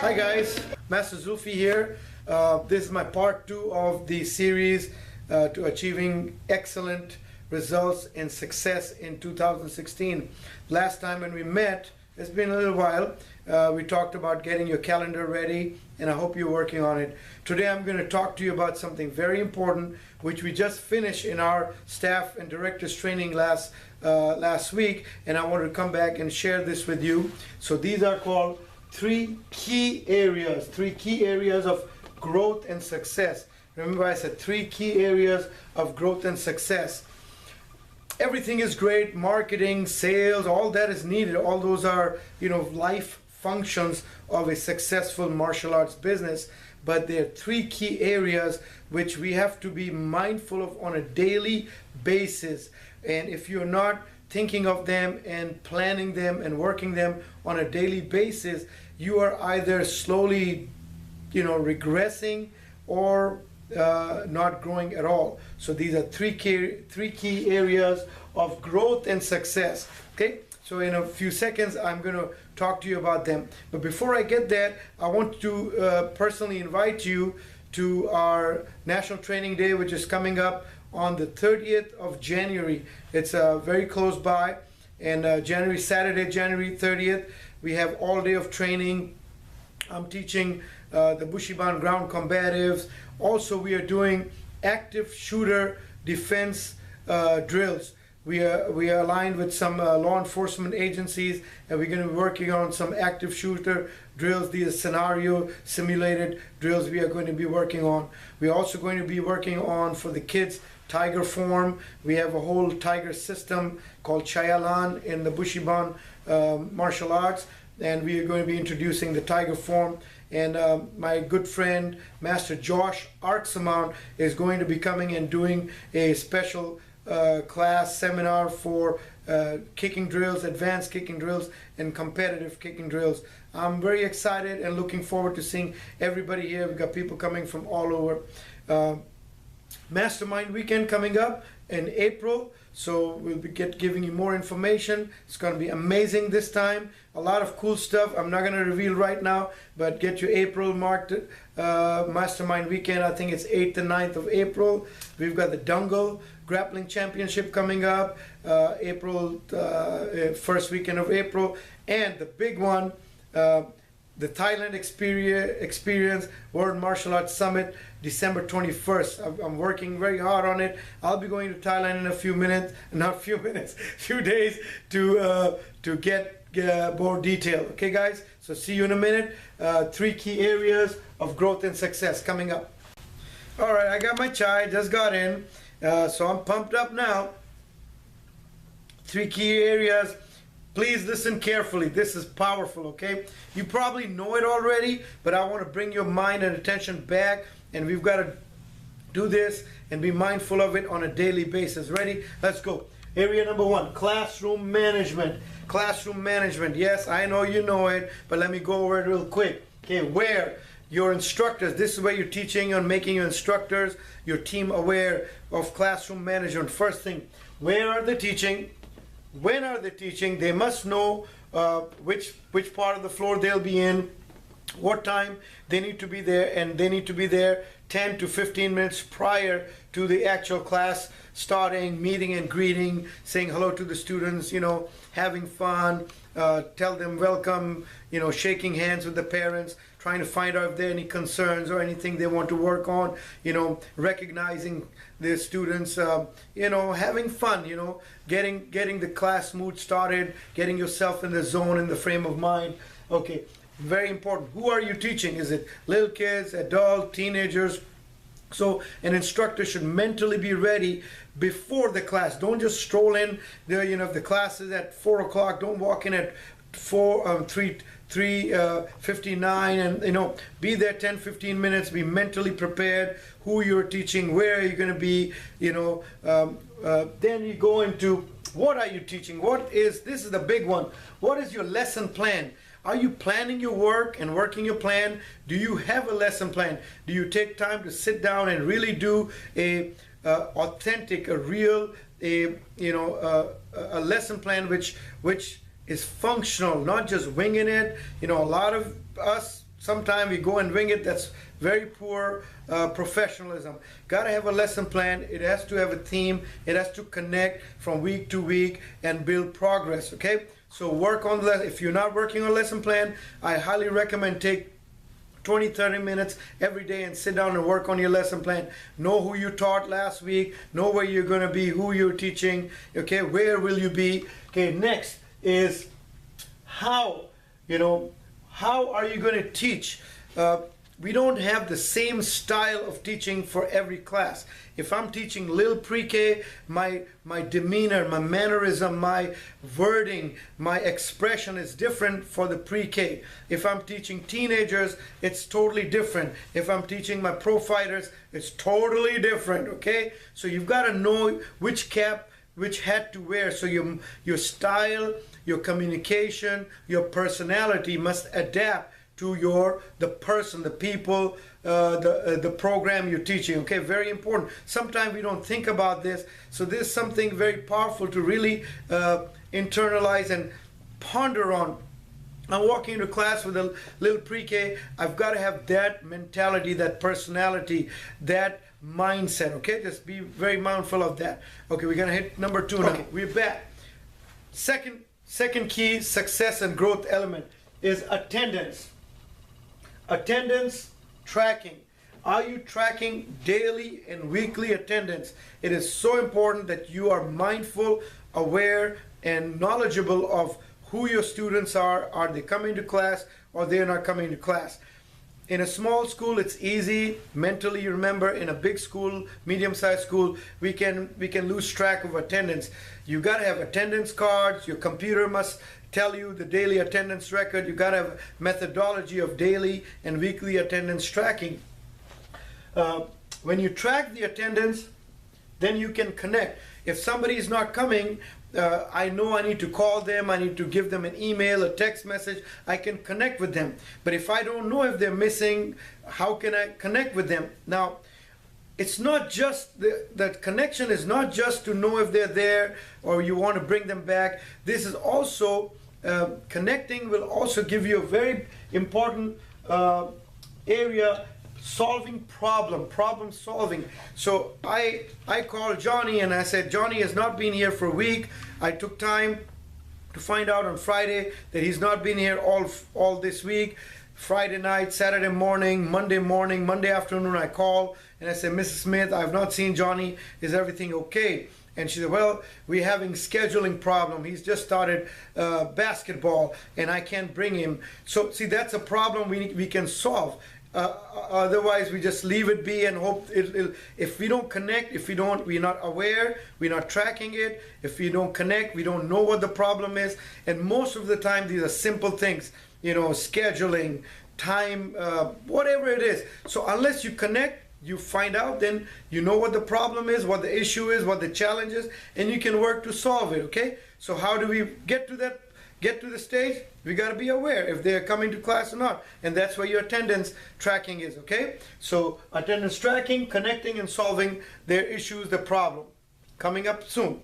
Hi guys, Master Zulfi here. This is my part 2 of the series to achieving excellent results and success in 2016. Last time when we met, it's been a little while, we talked about getting your calendar ready, and I hope you're working on it. Today I'm going to talk to you about something very important which we just finished in our staff and directors training last week, and I want to come back and share this with you. So these are called three key areas of growth and success. Remember, I said 3 key areas of growth and success. Everything is great, marketing, sales, all that is needed. All those are, life functions of a successful martial arts business. But there are 3 key areas which we have to be mindful of on a daily basis. And if you're not thinking of them and planning them and working them on a daily basis, you are either slowly, regressing or not growing at all. So these are three key areas of growth and success. Okay, so in a few seconds I'm going to talk to you about them. But before I get there, I want to personally invite you to our National Training Day, which is coming up on the 30th of January. It's very close by, and Saturday, January 30th, we have all day of training. I'm teaching the Bushiban ground combatives. Also, we are doing active shooter defense drills. We are aligned with some law enforcement agencies, and we're going to be working on some active shooter drills. These are scenario simulated drills we are going to be working on. We're also going to be working on, for the kids, tiger form. We have a whole tiger system called Chayalan in the Bushiban martial arts, and we are going to be introducing the tiger form. And my good friend Master Josh Artsamount is going to be coming and doing a special class seminar for kicking drills, advanced kicking drills, and competitive kicking drills. I'm very excited and looking forward to seeing everybody here. We've got people coming from all over. Mastermind weekend coming up in April, so we'll be giving you more information. It's going to be amazing this time. A lot of cool stuff I'm not going to reveal right now, but get your April marked. Mastermind weekend, I think it's 8th and 9th of April. We've got the Dungle Grappling Championship coming up April, first weekend of April, and the big one, the Thailand Experience World Martial Arts Summit, December 21st. I'm working very hard on it. I'll be going to Thailand in a few days to get more detail. Okay, guys? So see you in a minute. 3 key areas of growth and success coming up. All right, I got my chai, just got in, so I'm pumped up now. 3 key areas. Please listen carefully. This is powerful, okay? You probably know it already, but I want to bring your mind and attention back, and we've got to do this and be mindful of it on a daily basis. Ready? Let's go. Area number 1, classroom management. Classroom management. Yes, I know you know it, but let me go over it real quick. Okay, where your instructors, this is where you're teaching and making your instructors, your team aware of classroom management. First thing, where are they teaching? When are they teaching? They must know which part of the floor they'll be in, what time they need to be there, and they need to be there 10 to 15 minutes prior to the actual class starting, meeting and greeting, saying hello to the students, having fun, tell them welcome, shaking hands with the parents, trying to find out if there are any concerns or anything they want to work on, recognizing the students, having fun, getting the class mood started, getting yourself in the zone, in the frame of mind. Okay, very important. Who are you teaching? Is it little kids, adult, teenagers? So an instructor should mentally be ready before the class. Don't just stroll in there. If the class is at 4 o'clock, don't walk in at 3:59 and be there 10-15 minutes. Be mentally prepared. Who you're teaching, where are you going to be? Then you go into what are you teaching? This is the big one. What is your lesson plan? Are you planning your work and working your plan? Do you have a lesson plan? Do you take time to sit down and really do a authentic, a real, a lesson plan which is functional, not just winging it? A lot of us Sometimes we go and wing it. That's very poor professionalism. Got to have a lesson plan. It has to have a theme. It has to connect from week to week and build progress, okay? So work on that. If you're not working on lesson plan, I highly recommend take 20-30 minutes every day and sit down and work on your lesson plan. Know who you taught last week, know where you're going to be, who you're teaching, okay, where will you be. Okay, next is how, how are you going to teach? We don't have the same style of teaching for every class. If I'm teaching little pre-K, my demeanor, my mannerism, my wording, my expression is different for the pre-K. If I'm teaching teenagers, it's totally different. If I'm teaching my pro fighters, it's totally different, okay? So you've got to know which cap, which hat to wear. So your style, your communication, your personality must adapt to the person, the people, the program you're teaching. Okay, very important. Sometimes we don't think about this. So this is something very powerful to really internalize and ponder on. I'm walking into class with a little pre-K. I've got to have that mentality, that personality, that mindset. Okay, just be very mindful of that. Okay, we're gonna hit number 2 now. Okay, we're back. Second key success and growth element is attendance. Attendance tracking. Are you tracking daily and weekly attendance? It is so important that you are mindful, aware, and knowledgeable of who your students are. Are they coming to class or they're not coming to class? In a small school, it's easy. Mentally, you remember. In a big school, medium-sized school, we can lose track of attendance. You got to have attendance cards. Your computer must tell you the daily attendance record. You got to have methodology of daily and weekly attendance tracking. When you track the attendance, then you can connect. If somebody is not coming, I know I need to call them, I need to give them an email, a text message, I can connect with them. But if I don't know if they're missing, how can I connect with them? Now, it's not just, that connection is not just to know if they're there or you want to bring them back. This is also, connecting will also give you a very important area, solving problem solving. So I called Johnny and I said, Johnny has not been here for a week. I took time to find out on Friday that he's not been here all this week. Friday night, Saturday morning, Monday afternoon, I called and I said, Mrs. Smith, I have not seen Johnny. Is everything okay? And she said, well, we're having scheduling problem. He's just started basketball and I can't bring him. So see, that's a problem we can solve. Otherwise we just leave it be and hope if we don't connect, we're not aware, we're not tracking it, if we don't connect, we don't know what the problem is. And most of the time these are simple things, scheduling, time, whatever it is. So unless you connect, you find out, then you know what the problem is, what the issue is, what the challenge is, and you can work to solve it. Okay, so how do we get to the stage? We got to be aware if they're coming to class or not, and that's where your attendance tracking is. Okay, so attendance tracking, connecting, and solving their issues, the problem. Coming up soon.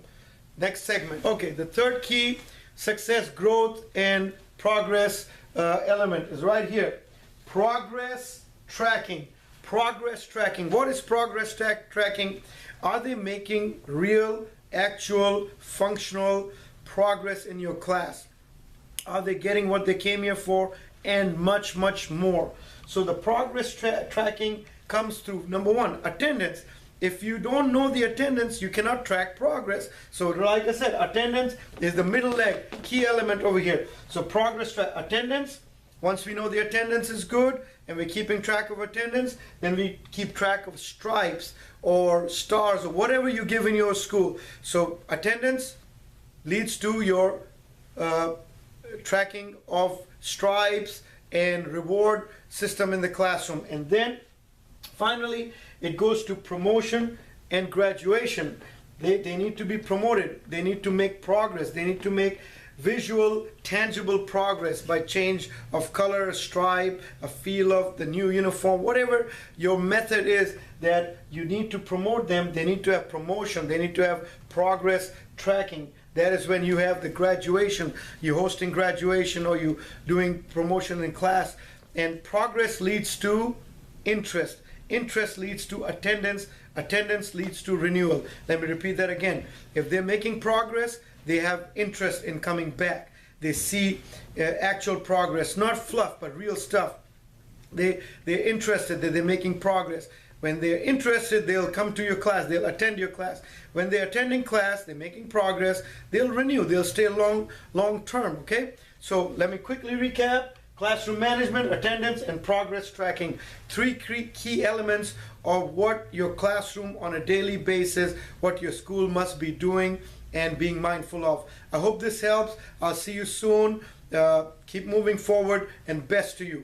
Next segment. Okay, the third key success, growth, and progress element is right here. Progress tracking. Progress tracking. What is progress tracking? Are they making real, actual, functional progress in your class? Are they getting what they came here for? And much, much more. So the progress tracking comes through, number one, attendance. If you don't know the attendance, you cannot track progress. So like I said, attendance is the middle leg, key element over here. So progress attendance. Once we know the attendance is good and we're keeping track of attendance, then we keep track of stripes or stars or whatever you give in your school. So attendance leads to your tracking of stripes and reward system in the classroom. And then finally, it goes to promotion and graduation. They need to be promoted. They need to make progress. They need to make visual, tangible progress by change of color, stripe, a feel of the new uniform, whatever your method is that you need to promote them. They need to have promotion. They need to have progress tracking. That is when you have the graduation, you hosting graduation or you doing promotion in class. And progress leads to interest. Interest leads to attendance. Attendance leads to renewal. Let me repeat that again. If they're making progress, they have interest in coming back. They see actual progress, not fluff, but real stuff. They're interested that they're making progress. When they're interested, they'll come to your class, they'll attend your class. When they're attending class, they're making progress, they'll renew, they'll stay long term, okay? So let me quickly recap. Classroom management, attendance, and progress tracking. Three key elements of what your classroom on a daily basis, what your school must be doing and being mindful of. I hope this helps. I'll see you soon. Keep moving forward, and best to you.